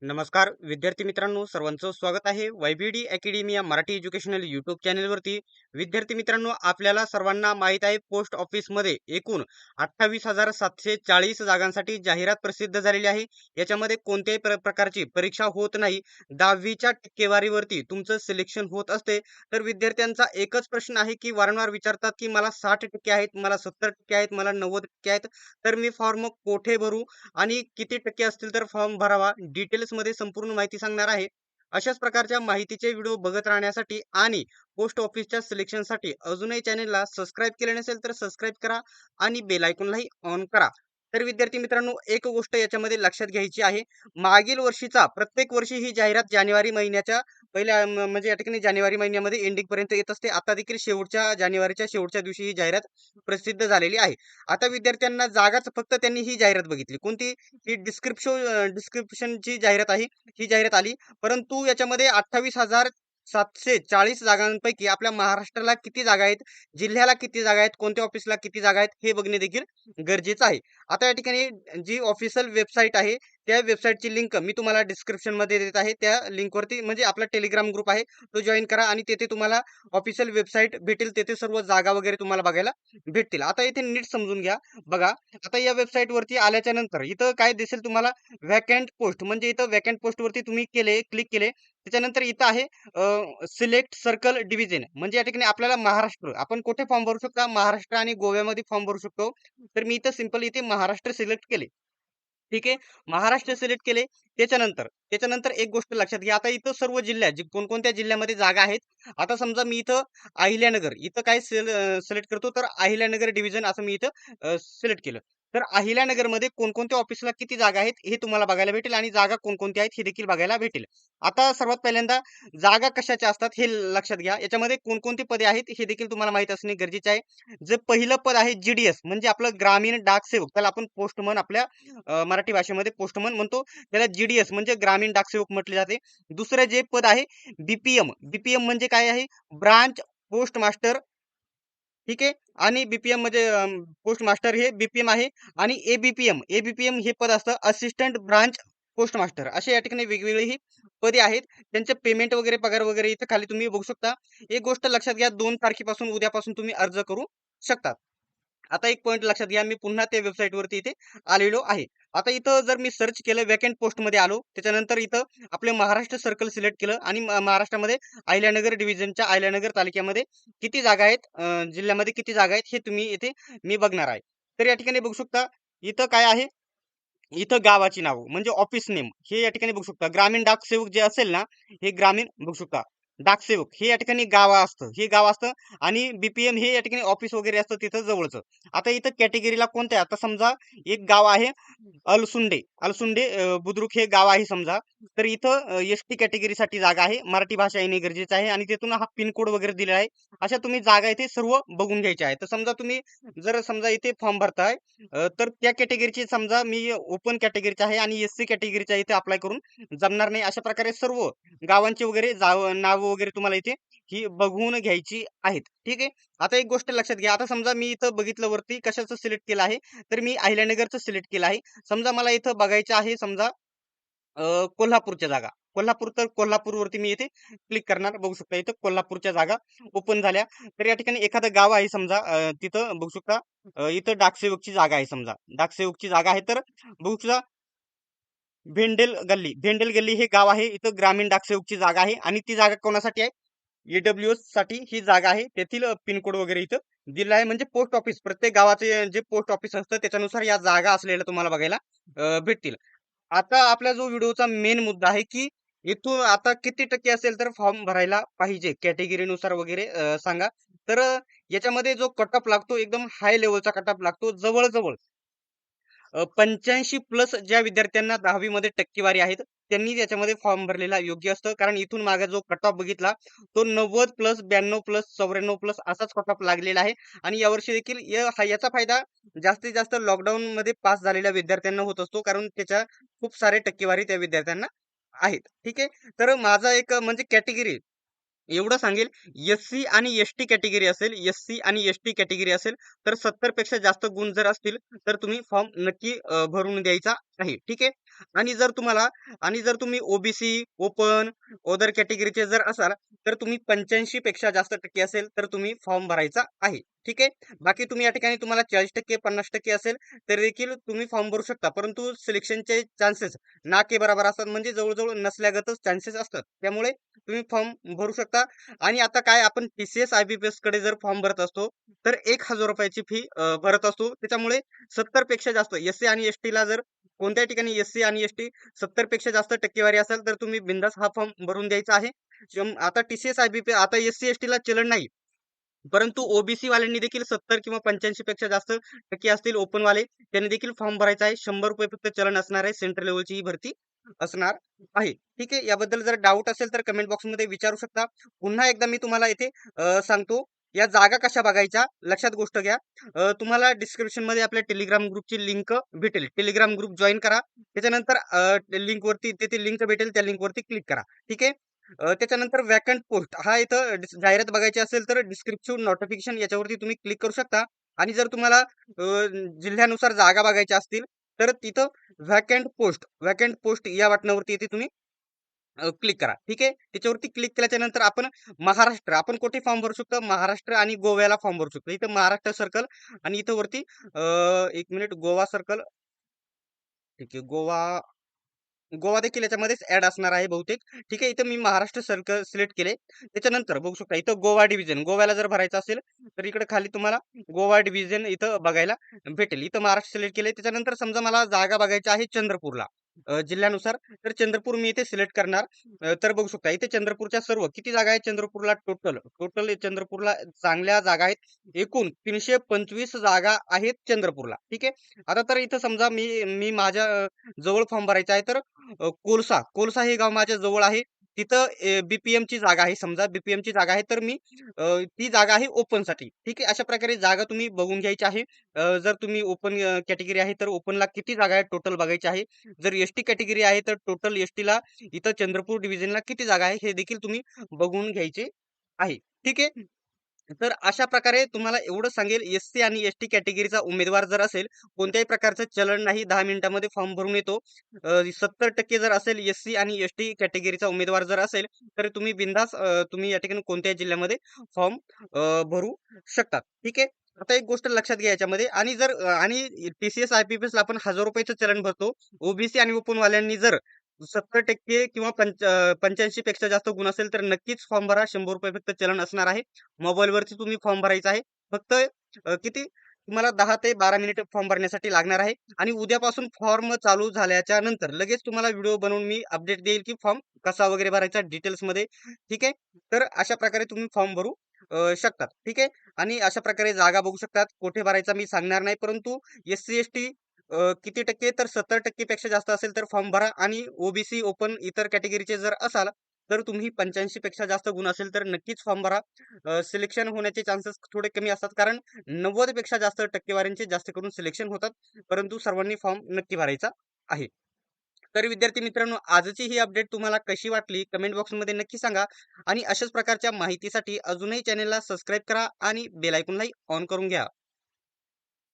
नमस्कार विद्यार्थी मित्रांनो, सर्वांचं स्वागत आहे YBD अकॅडमी या मराठी एज्युकेशनल युट्यूब चॅनेलवरती. विद्यार्थी मित्रांनो, आपल्याला सर्वांना माहित आहे पोस्ट ऑफिस मध्ये एकूण 28,740 जागांसाठी जाहिरात प्रसिद्ध झालेली आहे. याच्यामध्ये कोणत्याही प्रकारची परीक्षा होत नाही. 10वीच्या टक्केवारीवरती तुमचं सिलेक्शन होत असते. तर विद्यार्थ्यांचा एकच प्रश्न आहे की वारंवार विचारतात की मला 60% आहेत, मला 70% आहेत, मला 90% आहेत, तर मी फॉर्म कोठे भरू आणि किती टक्के असतील तर फॉर्म भरावा. डिटेल्समध्ये संपूर्ण माहिती सांगणार आहे. अशाच प्रकारच्या माहितीचे व्हिडिओ बघत राहण्यासाठी आणि पोस्ट ऑफिसच्या सिलेक्शनसाठी अजूनही चॅनेलला सबस्क्राईब केले नसेल तर सबस्क्राईब करा आणि बेल आयकॉनलाही ऑन करा. तर विद्यार्थी मित्रांनो, एक गोष्ट याच्यामध्ये लक्षात घ्यायची आहे. मागील वर्षीचा प्रत्येक वर्षी ही जाहिरात जानेवारी महिन्याच्या पहिल्या म्हणजे या ठिकाणी जानेवारी महिन्यामध्ये एंडिंग पर्यंत येत असते. आता देखील शेवटच्या जानेवारीच्या शेवटच्या दिवशी ही जाहिरात प्रसिद्ध झालेली आहे. आता विद्यार्थ्यांना जागाच फक्त त्यांनी ही जाहिरात बघितली. कोणती? ही डिस्क्रिप्शनची जाहिरात आहे. ही जाहिरात आली. परंतु याच्यामध्ये 28,740 जागांपैकी आपल्या महाराष्ट्राला किती जागा आहेत, जिल्ह्याला किती जागा आहेत, कोणत्या ऑफिसला किती जागा आहेत हे बघणे देखील गरजेचं आहे. आता या ठिकाणी जी ऑफिशियल वेबसाईट आहे, त्या वेबसाईटची लिंक मी तुम्हाला डिस्क्रिप्शनमध्ये देत आहे. त्या लिंकवरती म्हणजे आपला टेलिग्राम ग्रुप आहे, तो जॉइन करा आणि तेथे तुम्हाला ऑफिशियल वेबसाईट भेटेल. तेथे सर्व जागा वगैरे तुम्हाला बघायला भेटतील. आता इथे नीट समजून घ्या. बघा, आता या वेबसाईट वरती आल्याच्या नंतर इथं काय दिसेल तुम्हाला? Vacant post. म्हणजे इथं व्हॅकंट पोस्ट वरती तुम्ही क्लिक केले, त्याच्यानंतर इथं आहे सिलेक्ट सर्कल डिव्हिजन. म्हणजे या ठिकाणी आपल्याला महाराष्ट्र, आपण कुठे फॉर्म भरू शकता? महाराष्ट्र आणि गोव्यामध्ये फॉर्म भरू शकतो. तर मी इथं सिंपल इथे महाराष्ट्र सिलेक्ट केले. ठीक आहे. महाराष्ट्र सिलेक्ट केले. त्याच्यानंतर त्याच्यानंतर एक गोष्ट लक्षात घ्या. आता इथं सर्व जिल्ह्यात कोणकोणत्या जिल्ह्यामध्ये जागा आहेत. आता समजा मी इथं अहिल्यानगर इथं काय सिलेक्ट करतो, तर अहिल्यानगर डिव्हिजन असं मी इथं सिलेक्ट केलं. तर अहिल्यानगरमध्ये कोणकोणत्या ऑफिसला किती जागा आहेत हे तुम्हाला बघायला भेटेल आणि जागा कोणकोणत्या आहेत हे देखील बघायला भेटेल. आता सर्वात पहिल्यांदा जागा कशाच्या असतात हे लक्षात घ्या. याच्यामध्ये कोणकोणती पदे आहेत हे देखील तुम्हाला माहित असणे गरजेचे आहे. जे पहिलं पद आहे GDS म्हणजे आपलं ग्रामीण डाक सेवक. त्याला आपण पोस्टमन आपल्या मराठी भाषेमध्ये पोस्टमन म्हणतो. त्याला GDS म्हणजे ग्रामीण डाकसेवक म्हटले जाते. दुसरं जे पद आहे BPM म्हणजे काय आहे? Branch post master. ठीक आहे. आणि BPM म्हणजे पोस्ट मास्टर हे BPM आहे. आणि ABPM हे पद असतं असिस्टंट ब्रांच पोस्ट मास्टर. असे या ठिकाणी वेगवेगळी ही पदे आहेत. त्यांचे पेमेंट वगैरे पगार वगैरे इथं खाली तुम्ही बघू शकता. एक गोष्ट लक्षात घ्या, 2 तारखेपासून उद्यापासून तुम्ही अर्ज करू शकता. आता एक पॉइंट लक्षात घ्या, मी पुन्हा त्या वेबसाईट वरती इथे आलेलो आहे. आता इथं जर मी सर्च केलं व्हॅकंट पोस्ट मध्ये आलो, त्याच्यानंतर इथं आपले महाराष्ट्र सर्कल सिलेक्ट केलं आणि महाराष्ट्रामध्ये अहिल्यानगर डिव्हिजनच्या अहिल्यानगर तालुक्यामध्ये किती जागा आहेत, जिल्ह्यामध्ये किती जागा आहेत हे तुम्ही इथे मी बघणार आहे. तर या ठिकाणी बघू शकता इथं काय आहे, इथं गावाची नाव म्हणजे ऑफिस नेम हे या ठिकाणी बघू शकता. ग्रामीण डाकसेवक जे असेल ना, हे ग्रामीण बघू शकता. डाकसेवक हे या ठिकाणी गाव असतं, हे गाव असतं. आणि BPM हे या ठिकाणी ऑफिस वगैरे असतं तिथं जवळचं. आता इथं कॅटेगरीला कोणत्या, आता समजा एक गाव आहे अलसुंडे बुद्रुक हे गाव आहे समजा. तर इथं ST कॅटेगरीसाठी जागा आहे. मराठी भाषा येणे गरजेचं आहे आणि तिथून हा पिन कोड वगैरे दिलेला आहे. अशा तुम्ही जागा इथे सर्व बघून घ्यायच्या आहेत. तर समजा तुम्ही जर समजा इथे फॉर्म भरताय, तर त्या कॅटेगरीची समजा मी ओपन कॅटेगरीचा आहे आणि SC कॅटेगरीचा इथे अप्लाय करून जमणार नाही. अशा प्रकारे सर्व गावांची वगैरे नाव वगैरे तुम्हाला इथे ही बघून घ्यायची आहेत. ठीक आहे. आता एक गोष्ट लक्षात घ्या. आता समजा मी इथं बघितलं वरती कशाचं सिलेक्ट केलं आहे, तर मी अहिल्यानगरचं सिलेक्ट केलं आहे. समजा मला इथं बघायचं आहे समजा कोल्हापूरच्या जागा. कोल्हापूर, तर कोल्हापूरवरती मी इथे क्लिक करणार. बघू शकता इथं कोल्हापूरच्या जागा ओपन झाल्या. तर या ठिकाणी एखादं गाव आहे समजा, तिथं बघू शकता इथं डाकसेवकची जागा आहे समजा. डाकसेवकची जागा आहे तर बघू शकता भेंडेल गल्ली हे गाव आहे. इथं ग्रामीण डाकसेवकची जागा आहे आणि ती जागा कोणासाठी आहे? EWS साठी ही जागा आहे. तेथील पिनकोड वगैरे इथं दिला आहे. म्हणजे पोस्ट ऑफिस प्रत्येक गावाचे जे पोस्ट ऑफिस असतं त्याच्यानुसार या जागा असलेल्या तुम्हाला बघायला भेटतील. आता आपला जो व्हिडिओचा मेन मुद्दा आहे की इथून आता किती टक्के असेल तर फॉर्म भरायला पाहिजे कॅटेगरीनुसार वगैरे सांगा. तर याच्यामध्ये जो कट ऑफ लागतो एकदम हाय लेवलचा कट ऑफ लागतो. जवळ-जवळ 85 प्लस ज्या विद्यार्थ्यांना 10वी मध्ये टक्केवारी आहेत, त्यांनी त्याच्यामध्ये फॉर्म भरलेला योग्य असतं. कारण इथून मागे जो कट ऑफ बघितला तो 90 प्लस, 92 प्लस, 94 प्लस असाच कट ऑफ लागलेला आहे. आणि यावर्षी देखील याचा फायदा जास्तीत जास्त लॉकडाऊन मध्ये पास झालेल्या विद्यार्थ्यांना होत असतो. कारण त्याच्या खूप सारे टक्केवारी त्या विद्यार्थ्यांना आहेत. ठीक आहे. तर माझा एक म्हणजे कॅटेगरी एवढं सांगेल, एस-सी आणि एस-टी कॅटेगरी असेल, एस-सी आणि एस-टी कॅटेगरी असेल, तर 70 पेक्षा जास्त गुण जर असतील, तर तुम्ही फॉर्म नक्की भरून द्यायचा आहे. ठीक आहे. आणि जर तुम्हाला आणि जर तुम्ही ओ-बी-सी, ओपन, अदर कॅटेगरीचे जर असाल, तर तुम्ही 85 पेक्षा जास्त टक्के असेल, तर तुम्ही फॉर्म भरायचा आहे. ठीक आहे. बाकी तुम्ही या ठिकाणी तुम्हाला 40% 50% असेल, तर देखील तुम्ही फॉर्म भरू शकता. परंतु सिलेक्शनचे चान्सेस ना के बराबर असतात, म्हणजे जवळ नसल्यागतच चान्सेस असतात. त्यामुळे तुम्ही फॉर्म भरू शकता. आणि आता काय आपण टी-सी-एस, आय-बी-पी-एस कडे जर फॉर्म भरत असतो, तर ₹1000 ची फी भरत असतो. त्याच्यामुळे 70 पेक्षा जास्त एस-सी आणि एस-टीला जर कोणत्याही ठिकाणी एस-सी आणि एस-टी 70 पेक्षा जास्त टक्केवारी असेल, तर तुम्ही बिनधास्त हा फॉर्म भरून द्यायचा आहे. आता टी-सी-एस, आय-बी-पी आता एस-सी, एस-टीला चलन नाही. परंतु ओ-बी-सी वाल्यांनी देखील 70 किंवा 85 पेक्षा जास्त टक्के असतील ओपनवाले, त्यांनी देखील फॉर्म भरायचा आहे. ₹100 फक्त चलन असणार आहे. सेंट्रल लेव्हलची ही भरती असणार आहे. ठीक आहे. याबद्दल जर डाऊट असेल तर कमेंट बॉक्समध्ये विचारू शकता. पुन्हा एकदा मी तुम्हाला इथे सांगतो, या जागा कशा बघायच्या लक्षात गोष्ट घ्या. तुम्हाला डिस्क्रिप्शनमध्ये आपल्या टेलिग्राम ग्रुपची लिंक भेटेल. टेलिग्राम ग्रुप जॉइन करा. त्याच्यानंतर लिंकवरती तिथे लिंक भेटेल, त्या लिंकवरती क्लिक करा. ठीक आहे. त्याच्यानंतर व्हॅकंट पोस्ट हा इथं जाहिरात बघायची असेल तर डिस्क्रिप्शन नोटिफिकेशन याच्यावरती तुम्ही क्लिक करू शकता. आणि जर तुम्हाला जिल्ह्यानुसार जागा बघायच्या असतील, तर तिथं व्हॅकंट पोस्ट या बटनावरती इथे तुम्ही क्लिक करा. ठीक आहे. त्याच्यावरती क्लिक केल्याच्या नंतर आपण कुठे फॉर्म भरू शकतो? महाराष्ट्र आणि गोव्याला फॉर्म भरू शकतो. इथं महाराष्ट्र सर्कल आणि इथं वरती 1 मिनिट गोवा सर्कल. ठीक आहे. गोवा देखील याच्यामध्येच ऍड असणार आहे बहुतेक. ठीक आहे. इथं मी महाराष्ट्र सर्कल सिलेक्ट केले. त्याच्यानंतर बघू शकता इथं गोवा डिव्हिजन, गोव्याला जर भरायचं असेल, तर इकडे खाली तुम्हाला गोवा डिव्हिजन इथं बघायला भेटेल. इथं महाराष्ट्र सिलेक्ट केले. त्याच्यानंतर समजा मला जागा बघायची आहे चंद्रपूरला, जिल्ह्यानुसार, तर चंद्रपूर मी इथे सिलेक्ट करणार. तर बघू शकता इथे चंद्रपूरच्या सर्व किती जागा आहेत चंद्रपूरला, टोटल टोटल चंद्रपूरला चांगल्या जागा आहेत. एकूण 325 जागा आहेत चंद्रपूरला. ठीक आहे. आता तर इथं समजा मी मी माझ्या जवळ फॉर्म भरायचा आहे, तर कोलसा हे गाव माझ्या जवळ आहे. तिथं बीपीएम ची जागा आहे. समजा बीपीएम ची जागा आहे, तर मी ती जागा आहे ओपनसाठी. ठीक आहे. अशा प्रकारे जागा तुम्ही बघून घ्यायची आहे. जर तुम्ही ओपन कॅटेगरी आहे, तर ओपनला किती जागा आहेत टोटल बघायची आहे. जर एसटी कॅटेगरी आहे, तर टोटल एसटीला इथं चंद्रपूर डिव्हिजनला किती जागा आहे हे देखील तुम्ही बघून घ्यायचे आहे. ठीक आहे. तर अशा प्रकारे तुम्हाला एवढं सांगेल, एस-सी आणि एस-टी कॅटेगरीचा उमेदवार जर असेल, कोणत्याही प्रकारचं चलन नाही, 10 मिनिटांमध्ये फॉर्म भरून येतो. 70% जर असेल एस-सी आणि एस-टी कॅटेगरीचा उमेदवार जर असेल, तर तुम्ही बिनधास्त तुम्ही या ठिकाणी कोणत्याही जिल्ह्यामध्ये फॉर्म भरू शकतात. ठीक आहे. आता एक गोष्ट लक्षात घ्या याच्यामध्ये, आणि टी-सी-एस, आय-पी-पी-एसला आपण ₹1000 चलन भरतो. ओ-बी-सी आणि ओपनवाल्यांनी जर 70% किंवा 85 पेक्षा जास्त गुण असेल, तर नक्कीच फॉर्म भरा. ₹100 फक्त चलन असणार आहे. मोबाईलवरती तुम्ही फॉर्म भरायचा आहे. फक्त किती तुम्हाला 10 ते 12 मिनिट फॉर्म भरण्यासाठी लागणार आहे. आणि उद्यापासून फॉर्म चालू झाल्याच्या नंतर लगेच तुम्हाला व्हिडिओ बनवून मी अपडेट देईल, की फॉर्म कसा वगैरे भरायचा डिटेल्समध्ये. ठीक आहे. तर अशा प्रकारे तुम्ही फॉर्म भरू शकतात. ठीक आहे. आणि अशा प्रकारे जागा बघू शकतात. कुठे भरायचा मी सांगणार नाही, परंतु एस-सी, एस-टी किती टक्के, तर 70% पेक्षा जास्त असेल तर फॉर्म भरा. आणि ओबीसी, ओपन इतर कॅटेगरीचे जर असाल, तर तुम्ही 85 पेक्षा जास्त गुण असेल तर नक्कीच फॉर्म भरा. सिलेक्शन होण्याचे चान्सेस थोडे कमी असतात, कारण 90 पेक्षा जास्त टक्केवारींचे जास्त करून सिलेक्शन होतात. परंतु सर्वांनी फॉर्म नक्की भरायचा आहे. तर विद्यार्थी मित्रांनो, आजची ही अपडेट तुम्हाला कशी वाटली कमेंट बॉक्समध्ये नक्की सांगा. आणि अशाच प्रकारच्या माहितीसाठी अजूनही चॅनेलला सबस्क्राईब करा आणि बेल आयकॉनलाही ऑन करून घ्या.